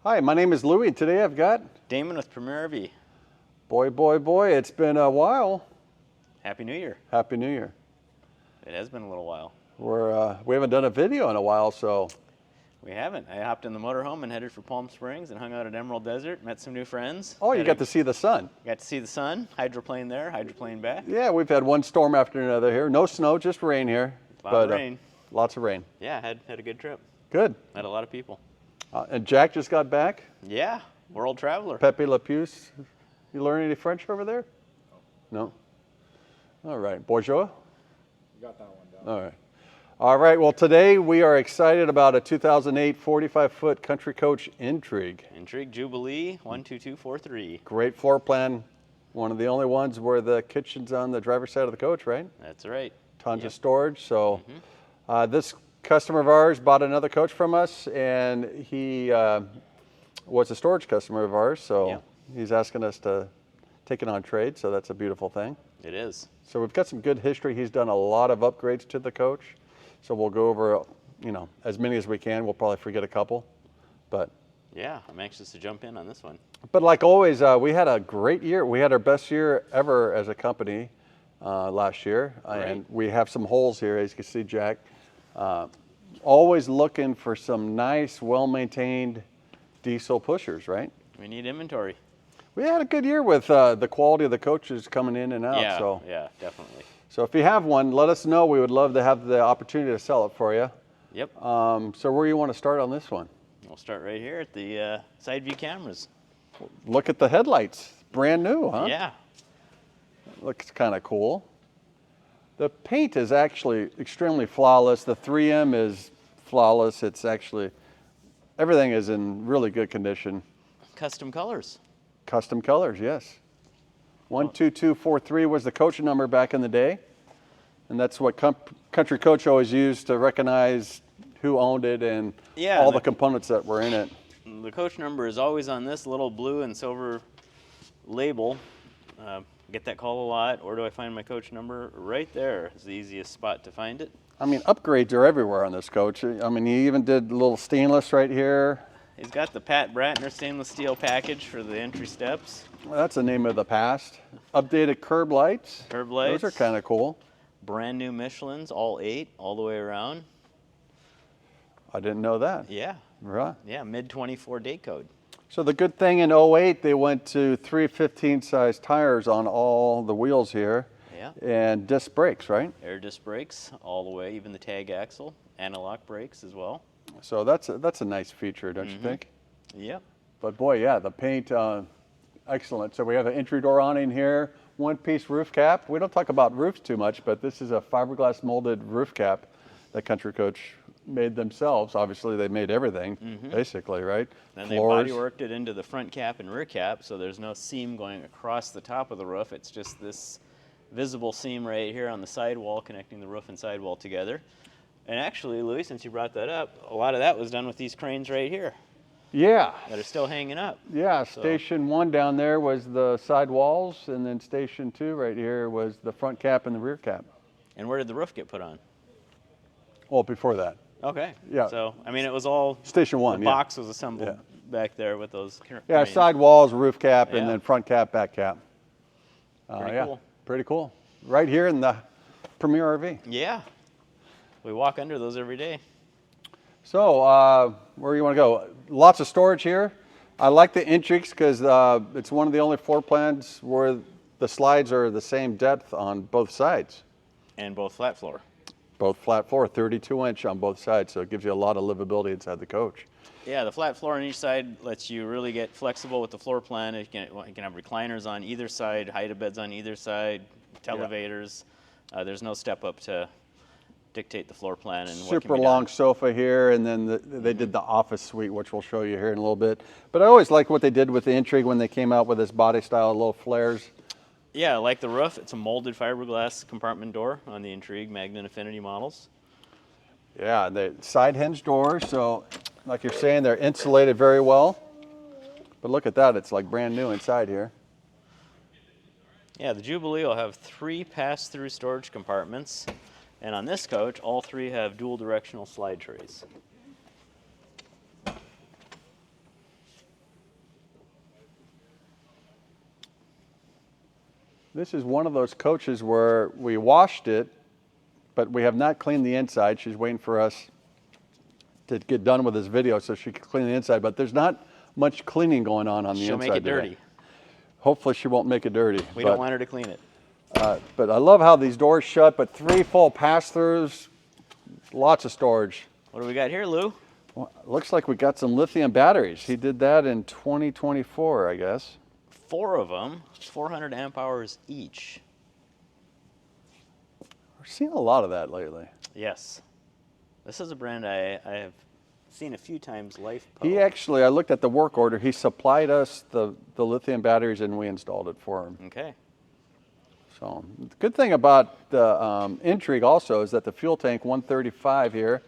Hi, my name is Louie, and today I've got Damon with Premier RV. Boy, it's been a while. Happy New Year. Happy New Year. It has been a little while. We haven't done a video in a while, so. We haven't. I hopped in the motorhome and headed for Palm Springs and hung out at Emerald Desert, met some new friends. Oh, you got to see the sun. Got to see the sun, hydroplane there, hydroplane back. Yeah, we've had one storm after another here. No snow, just rain here. Lots of rain. Lots of rain. Yeah, had a good trip. Good. Met a lot of people. And Jack just got back. Yeah, world traveler. Pepe Le Puce. You learn any French over there? No. All right. Bonjour. You got that one down. All right. All right. Well, today we are excited about a 2008 45-foot Country Coach Intrigue. Intrigue Jubilee 12243. Great floor plan. One of the only ones where the kitchen's on the driver's side of the coach, right? That's right. Tons of storage. So this customer of ours bought another coach from us, and he was a storage customer of ours. So he's asking us to take it on trade. So that's a beautiful thing. It is. So we've got some good history. He's done a lot of upgrades to the coach. So we'll go over, as many as we can. We'll probably forget a couple, but. Yeah, I'm anxious to jump in on this one. But like always, we had a great year. We had our best year ever as a company last year. Right. And we have some holes here, as you can see, Jack. Always looking for some nice, well-maintained diesel pushers, right? We need inventory. We had a good year with the quality of the coaches coming in and out. Yeah, so. yeah, definitely. So if you have one, let us know. We would love to have the opportunity to sell it for you. Yep. So where do you want to start on this one? We'll start right here at the side view cameras. Look at the headlights. Brand new, huh? Yeah. Looks kind of cool. The paint is actually extremely flawless. The 3M is flawless. It's actually, everything is in really good condition. Custom colors. Custom colors, yes. 12243 was the coach number back in the day. And that's what Country Coach always used to recognize who owned it and all the components that were in it. The coach number is always on this little blue and silver label. Get that call a lot. Where do I find my coach number? Right there is the easiest spot to find it. I mean, upgrades are everywhere on this coach. I mean, he even did a little stainless right here. He's got the Pat Bratner stainless steel package for the entry steps. Well, that's the name of the past. Updated curb lights. Curb lights. Those are kind of cool. Brand new Michelins, all 8, all the way around. I didn't know that. Yeah. Right. Yeah, mid-24 date code. So the good thing in 08, they went to 315 size tires on all the wheels here. Yeah. And disc brakes, right? Air disc brakes all the way, even the tag axle. Anti-lock brakes as well. So that's a nice feature, don't you think? Yep. But boy, yeah, the paint, excellent. So we have an entry door awning here, one-piece roof cap. We don't talk about roofs too much, but this is a fiberglass molded roof cap that Country Coach made themselves. Obviously, they made everything, basically, right? Then they bodyworked it into the front cap and rear cap, so there's no seam going across the top of the roof. It's just this visible seam right here on the sidewall connecting the roof and sidewall together. And actually, Louie, since you brought that up, a lot of that was done with these cranes right here. Yeah. That are still hanging up. Yeah, Station 1 down there was the side walls, and then Station 2 right here was the front cap and the rear cap. And where did the roof get put on? Well, before that. Okay. Yeah. So, I mean, it was all... Station 1, the box was assembled back there with those cranes. Yeah, side walls, roof cap, and then front cap, back cap. Pretty cool. Pretty cool. Right here in the Premier RV. Yeah. We walk under those every day. So, where do you want to go? Lots of storage here. I like the Intrigues because it's one of the only floor plans where the slides are the same depth on both sides. And both flat floor. Both flat floor, 32-inch on both sides, so it gives you a lot of livability inside the coach. Yeah, the flat floor on each side lets you really get flexible with the floor plan. You can have recliners on either side, hide-a-beds on either side, televators. There's no step up to dictate the floor plan and what can be long done. sofa here, and then they did the office suite, which we'll show you here in a little bit. But I always like what they did with the Intrigue when they came out with this body style, little flares. Yeah, like the roof, it's a molded fiberglass compartment door on the Intrigue Magnet Affinity models. Yeah, the side hinge doors, so like you're saying, they're insulated very well. But look at that, it's like brand new inside here. Yeah, the Jubilee will have 3 pass-through storage compartments. And on this coach, all 3 have dual directional slide trays. This is one of those coaches where we washed it, but we have not cleaned the inside. She's waiting for us to get done with this video so she can clean the inside, but there's not much cleaning going on the She'll inside make it today. dirty. Hopefully she won't make it dirty. We don't want her to clean it. But I love how these doors shut, but 3 full pass-throughs, lots of storage. What do we got here, Lou? Well, looks like we got some lithium batteries. He did that in 2024, I guess. 4 of them, 400 amp hours each. We're seeing a lot of that lately. Yes. This is a brand I have seen a few times, LifePo. He actually, I looked at the work order, he supplied us the lithium batteries and we installed it for him. Okay. So the good thing about the Intrigue also is that the fuel tank 135 here,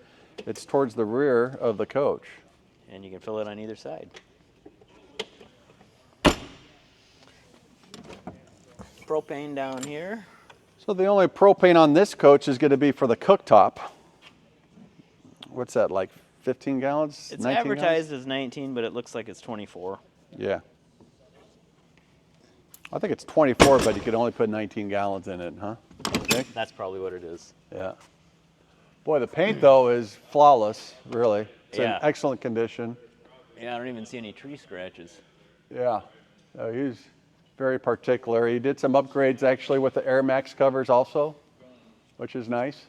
it's towards the rear of the coach. And you can fill it on either side. Propane down here. So the only propane on this coach is going to be for the cooktop. What's that, like 15 gallons? It's 19 advertised as 19, but it looks like it's 24. Gallons? Yeah. I think it's 24, but you could only put 19 gallons in it, huh? Nick? That's probably what it is. Yeah. Boy, the paint though is flawless, really. It's Yeah. in excellent condition. Yeah, I don't even see any tree scratches. Yeah. He's very particular. He did some upgrades actually with the Air Max covers also, which is nice.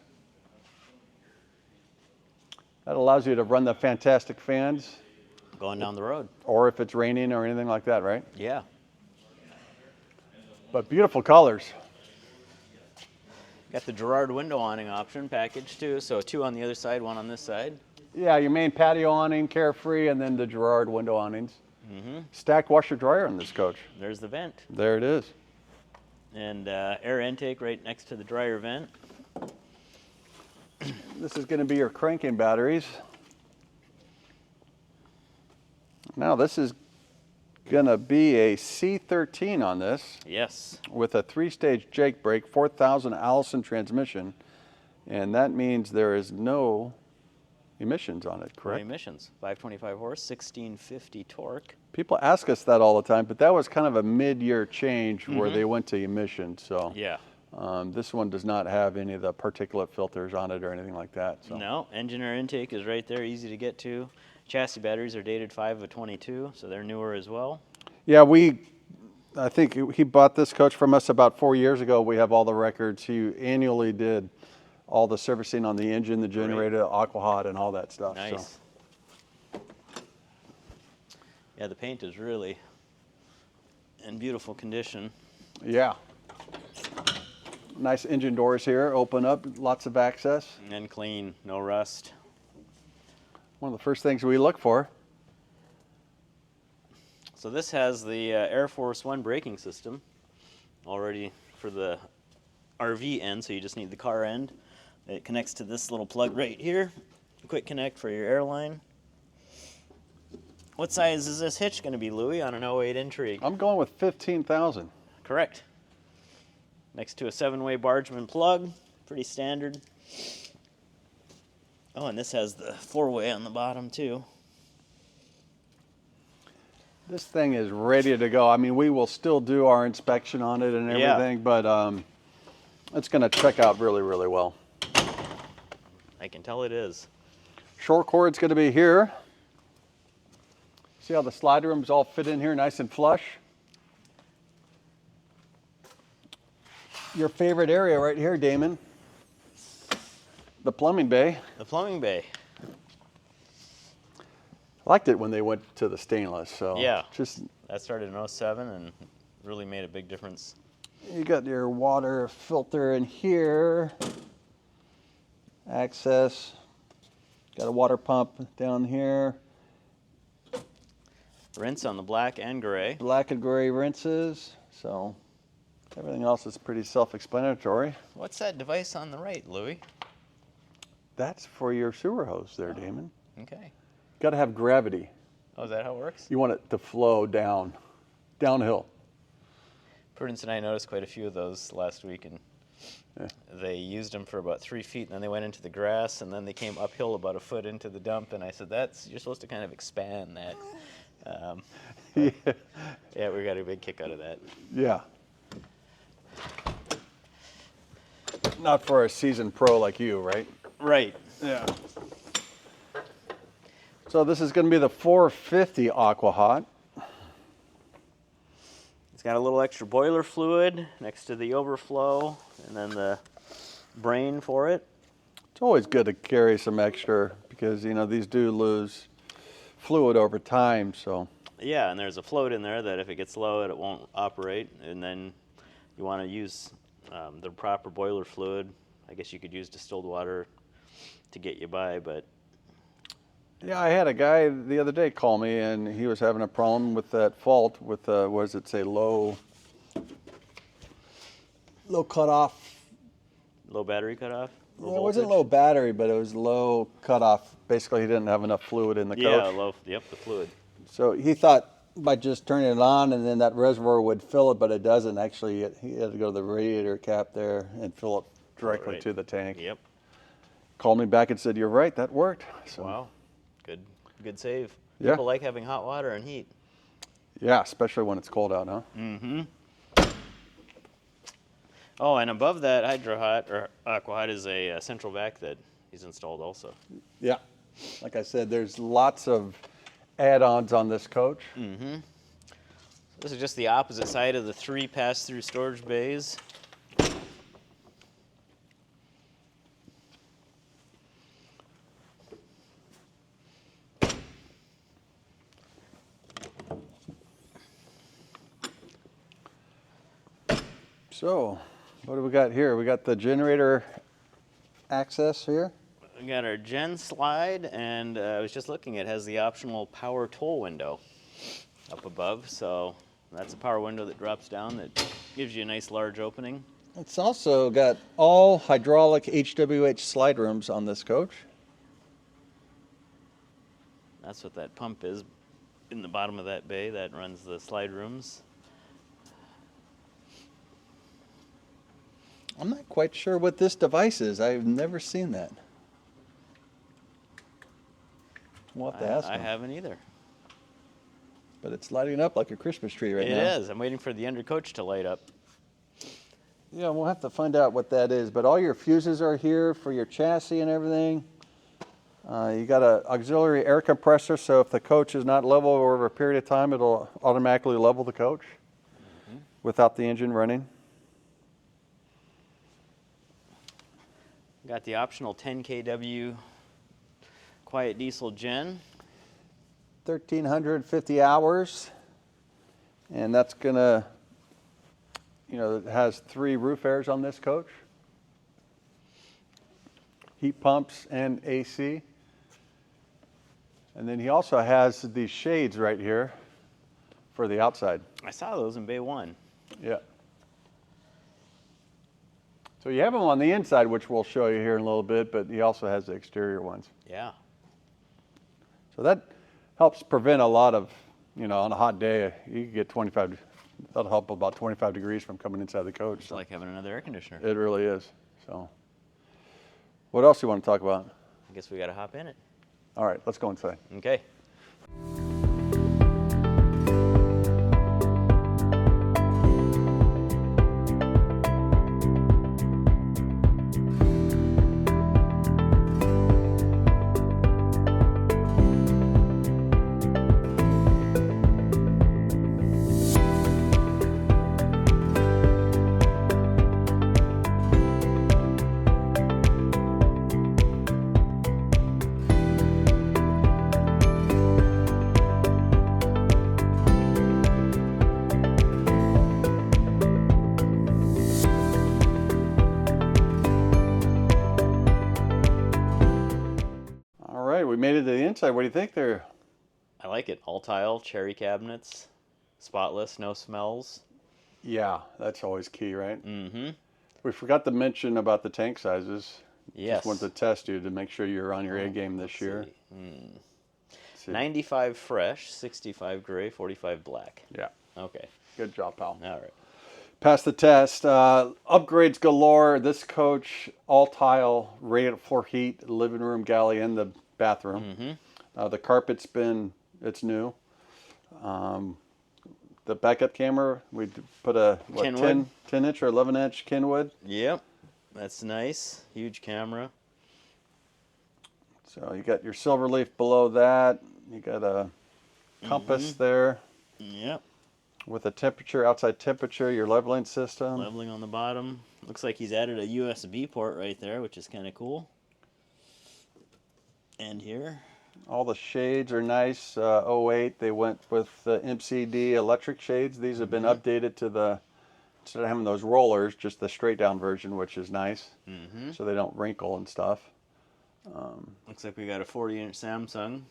That allows you to run the fantastic fans, Going down the road. or if it's raining or anything like that, right? Yeah. But beautiful colors. Got the Girard window awning option package too, so 2 on the other side, 1 on this side. Yeah, your main patio awning, Carefree, and then the Girard window awnings. Stacked washer dryer in this coach. There's the vent. There it is. And air intake right next to the dryer vent. This is going to be your cranking batteries. Now this is going to be a C13 on this Yes. with a 3-stage Jake brake, 4,000 Allison transmission, and that means there is no emissions on it, No correct? emissions. 525 horse, 1650 torque. People ask us that all the time, but that was kind of a mid-year change where they went to emissions. So Yeah. this one does not have any of the particulate filters on it or anything like that. So. No, engine air intake is right there, easy to get to. Chassis batteries are dated 5 of 22, so they're newer as well. Yeah, I think he bought this coach from us about 4 years ago. We have all the records. He annually did all the servicing on the engine, the generator, aquahot, and all that stuff. Nice. So. Yeah, the paint is really in beautiful condition. Yeah. Nice engine doors here, open up, lots of access. And clean, no rust. One of the first things we look for. So this has the Air Force One braking system already for the RV end, so you just need the car end. It connects to this little plug right here. Quick connect for your airline. What size is this hitch going to be, Louie, on an 08 Intrigue? I'm going with 15,000. Correct. Next to a 7-way Bargeman plug, pretty standard. Oh, and this has the 4-way on the bottom too. This thing is ready to go. I mean, we will still do our inspection on it and Yeah. everything, but it's going to check out really, really well. I can tell it is. Short cord's going to be here. See how the slide rooms all fit in here nice and flush? Your favorite area right here, Damon. The plumbing bay. The plumbing bay. I liked it when they went to the stainless. So Yeah. just That started in 07 and really made a big difference. you got your water filter in here. Access. Got a water pump down here. Rinse on the black and gray. Black and gray rinses. So everything else is pretty self-explanatory. What's that device on the right, Louie? That's for your sewer hose there, Damon. Okay. Got to have gravity. Oh, is that how it works? You want it to flow downhill. Prudence and I noticed quite a few of those last week, and they used them for about 3 feet, and then they went into the grass, and then they came uphill about a foot into the dump, and I said, you're supposed to kind of expand that. Yeah. Yeah, we got a big kick out of that. Yeah. not for a seasoned pro like you, right? Right. Yeah. So this is going to be the 450 Aqua Hot. It's got a little extra boiler fluid next to the overflow, and then the brain for it. It's always good to carry some extra because, you know, these do lose fluid over time, so. Yeah, and there's a float in there that if it gets low, it won't operate, and then you want to use the proper boiler fluid. I guess you could use distilled water to get you by, but Yeah, I had a guy the other day call me, and he was having a problem with that fault with, what does it say, low cutoff. low battery cutoff. Well, it wasn't low battery, but it was low cutoff. Basically, he didn't have enough fluid in the coach. Yeah, the fluid. So he thought by just turning it on and then that reservoir would fill it, but it doesn't actually. He had to go to the radiator cap there and fill it directly Right. to the tank. Yep. Called me back and said, "You're right, that worked." So, Wow. Good save. Yeah. People like having hot water and heat. yeah, especially when it's cold out, huh? Mm-hmm. Oh, and above that Hydro Hot or Aqua Hot is a central vac that he's installed also. Yeah. Like I said, there's lots of add-ons on this coach. Mm-hmm. This is just the opposite side of the 3 pass-through storage bays. So, what do we got here? We got the generator access here. We got our gen slide, and I was just looking, it has the optional power toll window up above, so that's a power window that drops down that gives you a nice large opening. It's also got all hydraulic HWH slide rooms on this coach. That's what that pump is in the bottom of that bay that runs the slide rooms. I'm not quite sure what this device is. I've never seen that. We'll have to ask I him. haven't either. But it's lighting up like a Christmas tree right now. It is. I'm waiting for the undercoach to light up. Yeah, we'll have to find out what that is. But all your fuses are here for your chassis and everything. You got an auxiliary air compressor, so if the coach is not level over a period of time, it'll automatically level the coach without the engine running. Got the optional 10 kW quiet diesel gen. 1,350 hours. And that's going to, you know, it has 3 roof airs on this coach. Heat pumps and AC. And then he also has these shades right here for the outside. I saw those in Bay 1. Yeah. So you have them on the inside, which we'll show you here in a little bit, but he also has the exterior ones. Yeah. So that helps prevent a lot of, you know, on a hot day, you can get 25, that'll help about 25 degrees from coming inside the coach. It's like having another air conditioner. It really is. So what else do you want to talk about? I guess we got to hop in it. All right, let's go inside. Okay. All right, we made it to the inside. What do you think there? I like it. All tile, cherry cabinets, spotless, no smells. Yeah, that's always key, right? Mm-hmm. We forgot to mention about the tank sizes. Yes. Just wanted to test you to make sure you're on your A game this Let's year. see. See. 95 fresh, 65 gray, 45 black. Yeah, Okay. good job, pal. All right. Passed the test. Upgrades galore. This coach, all tile, radiant floor heat, living room, galley, and the bathroom. Mm-hmm. The carpet's it's new. The backup camera, we put a Kenwood. 10 inch or 11 inch Kenwood. Yep. That's nice. Huge camera. So you got your silver leaf below that. You got a compass there Yep. with a temperature, outside temperature, your leveling system. Leveling on the bottom. Looks like he's added a USB port right there, which is kind of cool. And here. All the shades are nice. 08, they went with the MCD electric shades. These have been updated to the, instead of having those rollers, just the straight down version, which is nice. So they don't wrinkle and stuff. Looks like we got a 40-inch Samsung.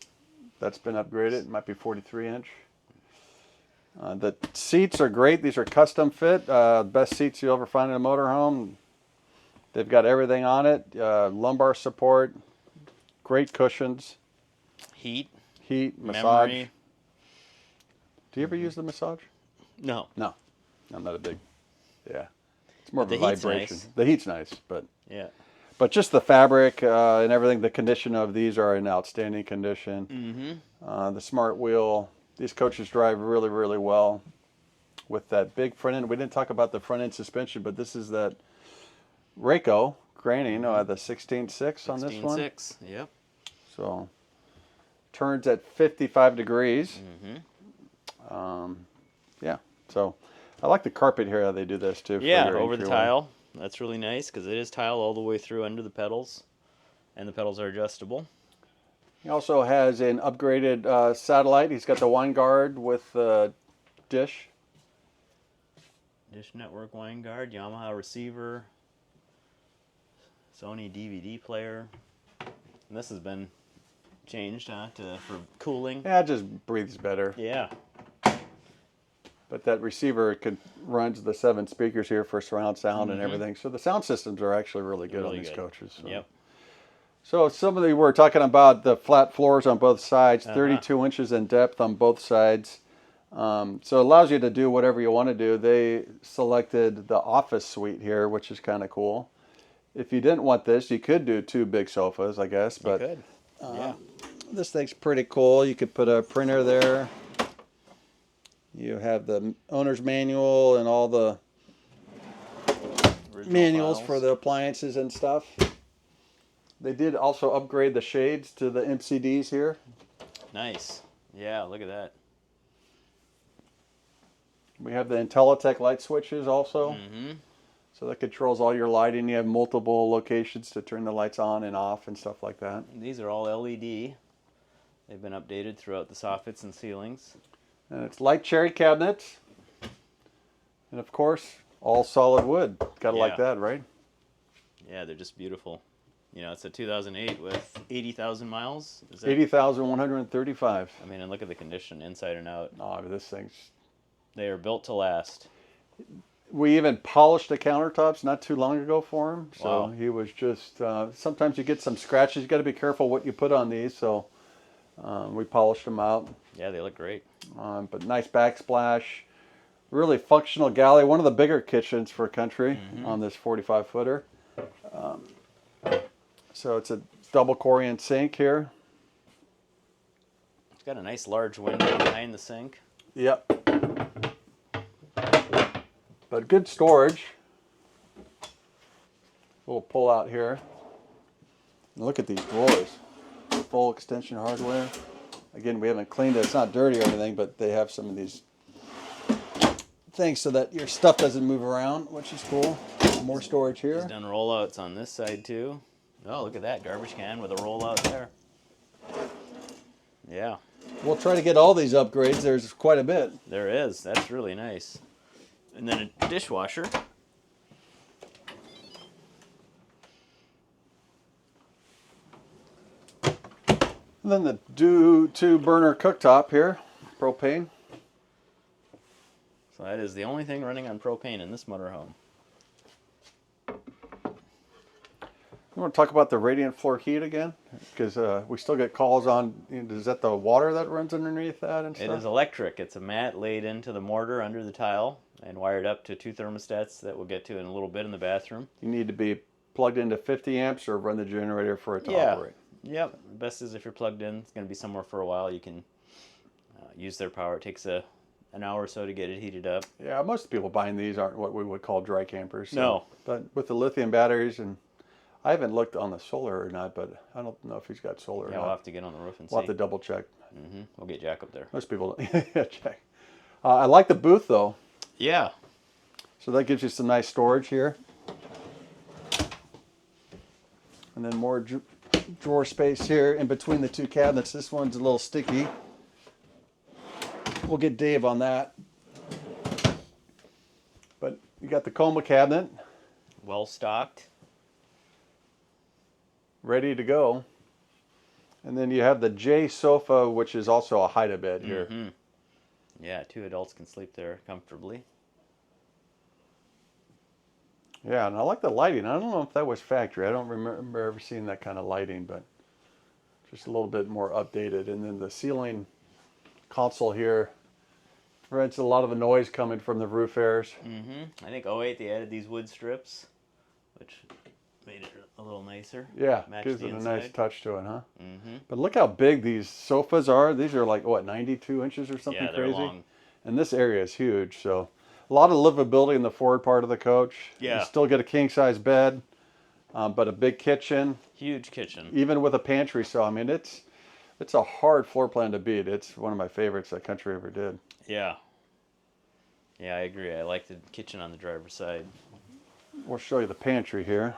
That's been upgraded. It might be 43-inch. The seats are great. These are custom fit. Best seats you'll ever find in a motorhome. They've got everything on it. Lumbar support, great cushions, Heat. massage. Memory. Do you ever use the massage? No. No, I'm not a big. Yeah, it's more But of a the heat's vibration. nice. The heat's nice, Yeah. but just the fabric and everything. The condition of these are in outstanding condition. The smart wheel. These coaches drive really, really well with that big front end. We didn't talk about the front end suspension, but this is that Rayco granny, the 16.6 on this one. 16.6. Yep. So turns at 55 degrees. Yeah, so I like the carpet here, how they do this too. Yeah, for your over the entryway. tile. That's really nice because it is tile all the way through under the pedals. And the pedals are adjustable. He also has an upgraded satellite. He's got the wine guard with dish. Dish Network wine guard, Yamaha receiver, Sony DVD player. And this has been changed for cooling. Yeah, it just breathes better. Yeah. But that receiver runs the 7 speakers here for surround sound and everything. So the sound systems are actually really good on Really these good. coaches. So. Yep. So some of the, we're talking about the flat floors on both sides, 32 inches in depth on both sides. So it allows you to do whatever you want to do. They selected the office suite here, which is kind of cool. If you didn't want this, you could do 2 big sofas, I guess. But Good. Yeah. this thing's pretty cool. You could put a printer there. You have the owner's manual and all the Original manuals files. for the appliances and stuff. They did also upgrade the shades to the MCDs here. Nice. Yeah, look at that. We have the IntelliTech light switches also. So that controls all your lighting. You have multiple locations to turn the lights on and off and stuff like that. These are all LED. They've been updated throughout the soffits and ceilings. And it's light cherry cabinets. And of course, all solid wood. Gotta like Yeah. that, right? Yeah, they're just beautiful. You know, it's a 2008 with 80,000 miles. Is that, 80,135. I mean, and look at the condition inside and out. Oh, this thing's... They are built to last. We even polished the countertops not too long ago for him. So Wow. he was just... sometimes you get some scratches. You got to be careful what you put on these. So we polished them out. Yeah, they look great. But nice backsplash. Really functional galley. One of the bigger kitchens for country on this 45-footer. So it's a double Corian sink here. It's got a nice large window behind the sink. Yep. But good storage. Little pull out here. And look at these drawers. Full extension hardware. Again, we haven't cleaned it. It's not dirty or anything, but they have some of these things so that your stuff doesn't move around, which is cool. More storage here. He's done rollouts on this side too. Oh, look at that garbage can with a rollout there. Yeah, We'll try to get all these upgrades. There's quite a bit. there is. That's really nice. And then a dishwasher. And then the two burner cooktop here, propane. So that is the only thing running on propane in this motorhome. You want to talk about the radiant floor heat again? Because we still get calls on, is that the water that runs underneath that and It stuff? is electric. It's a mat laid into the mortar under the tile and wired up to 2 thermostats that we'll get to in a little bit in the bathroom. You need to be plugged into 50 amps or run the generator for it to Yeah. operate. Yep. Best is if you're plugged in. It's going to be somewhere for a while. You can use their power. It takes a an hour or so to get it heated up. Yeah, most people buying these aren't what we would call dry campers. So. No. But with the lithium batteries, and I haven't looked on the solar or not, but I don't know if he's got solar or Yeah, not. we'll have to get on the roof and see. We'll have to double check. We'll get Jack up there. Most people check. I like the booth though. Yeah. So that gives you some nice storage here. And then more drawer space here in between the two cabinets. This one's a little sticky. We'll get Dave on that. But you got the coma cabinet. Well stocked. Ready to go. And then you have the J sofa, which is also a hide-a-bed here. Yeah, 2 adults can sleep there comfortably. Yeah, and I like the lighting. I don't know if that was factory. I don't remember ever seeing that kind of lighting, but just a little bit more updated. And then the ceiling console here prevents a lot of the noise coming from the roof airs. I think '08 they added these wood strips, which made it a little nicer. Yeah, Match gives the it a inside. nice touch to it, huh? But look how big these sofas are. These are like, what, 92 inches or something Yeah, they're crazy? long. And this area is huge, so a lot of livability in the forward part of the coach. Yeah. You still get a king-size bed, but a big kitchen, Huge kitchen. even with a pantry. So, I mean, it's a hard floor plan to beat. It's one of my favorites that Country ever did. Yeah. Yeah, I agree. I like the kitchen on the driver's side. We'll show you the pantry here.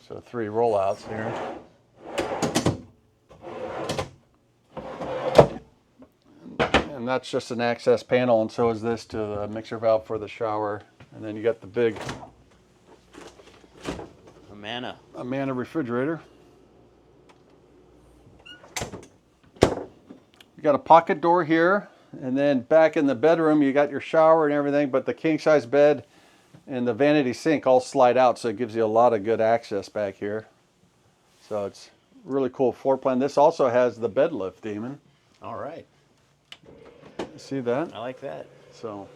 So 3 rollouts here. And that's just an access panel, and so is this to the mixer valve for the shower. And then you got the big Amana refrigerator. You got a pocket door here, and then back in the bedroom you got your shower and everything, but the king size bed and the vanity sink all slide out, so it gives you a lot of good access back here. So it's really cool floor plan. This also has the bed lift, Damon. All right. See that? I like that. So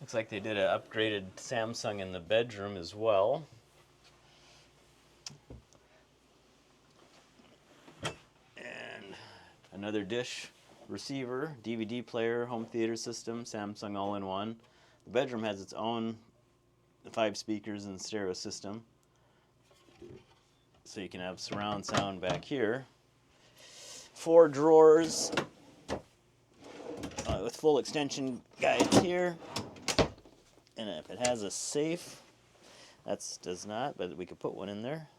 Looks like they did an upgraded Samsung in the bedroom as well. And another dish receiver, DVD player, home theater system, Samsung all-in-one. The bedroom has its own 5 speakers and stereo system. So you can have surround sound back here. 4 drawers with full extension guides here. And if it has a safe, that does not, but we could put one in there.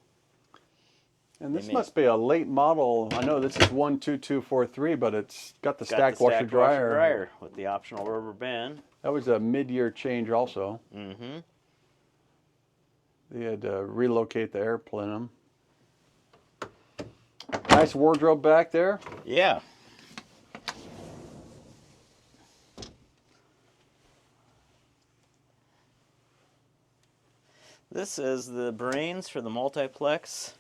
and this must be a late model. I know this is 12243, but it's got the stacked washer dryer. With the optional rubber band. That was a mid-year change also. They had to relocate the air plenum. Nice wardrobe back there. Yeah. This is the brains for the multiplex.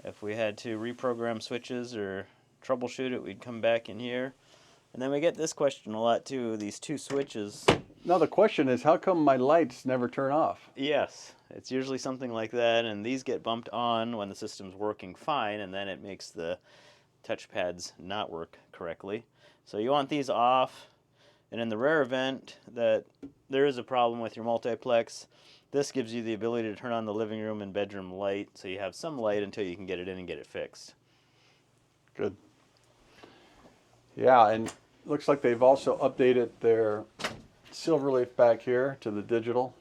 If we had to reprogram switches or troubleshoot it, we'd come back in here. And then we get this question a lot too, these 2 switches. Now the question is, how come my lights never turn off? Yes, it's usually something like that, and these get bumped on when the system's working fine, and then it makes the touchpads not work correctly. So you want these off, and in the rare event that there is a problem with your multiplex, this gives you the ability to turn on the living room and bedroom light, so you have some light until you can get it in and get it fixed. Good. Yeah, and looks like they've also updated their Silverleaf back here to the digital.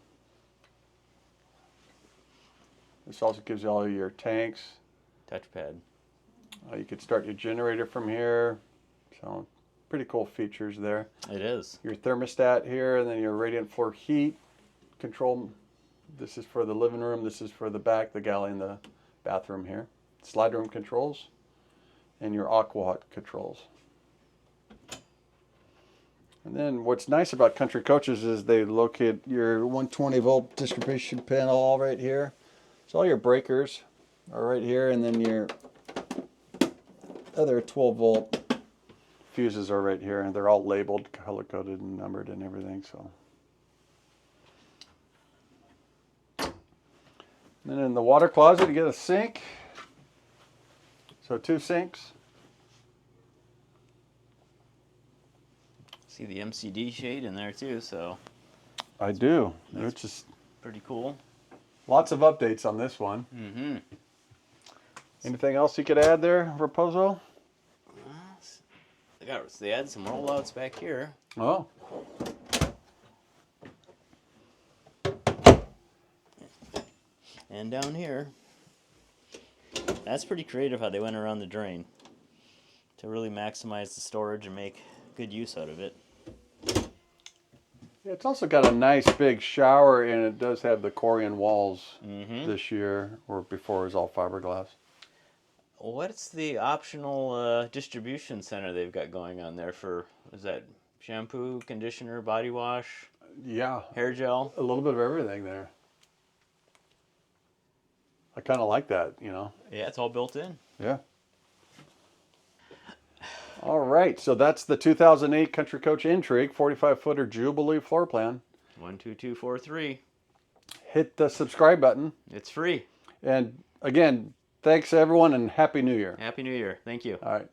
This also gives you all your tanks. Touchpad. You could start your generator from here. So pretty cool features there. It is. Your thermostat here, and then your radiant floor heat control. This is for the living room. This is for the back, the galley, and the bathroom here. Slide room controls and your aqua controls. And then what's nice about Country Coaches is they locate your 120 volt distribution panel all right here. So all your breakers are right here, and then your other 12 volt fuses are right here, and they're all labeled, color coded, and numbered and everything. So Then in the water closet, you get a sink. So 2 sinks. See the MCD shade in there too, so I do. It's just pretty cool. lots of updates on this one. Mm-hmm. Anything else you could add there, Raposo? They had some rollouts back here. Oh, And down here. That's pretty creative how they went around the drain to really maximize the storage and make good use out of it. it's also got a nice big shower, and it does have the Corian walls this year, or before it was all fiberglass. What's the optional distribution center they've got going on there for, is that shampoo, conditioner, body wash, Yeah, hair gel? a little bit of everything there. I kind of like that, you know. Yeah, it's all built in. Yeah. All right, so that's the 2008 Country Coach Intrigue 45-footer Jubilee floor plan. 12243. Hit the subscribe button. It's free. And again, thanks everyone and Happy New Year. Happy New Year. Thank you. All right.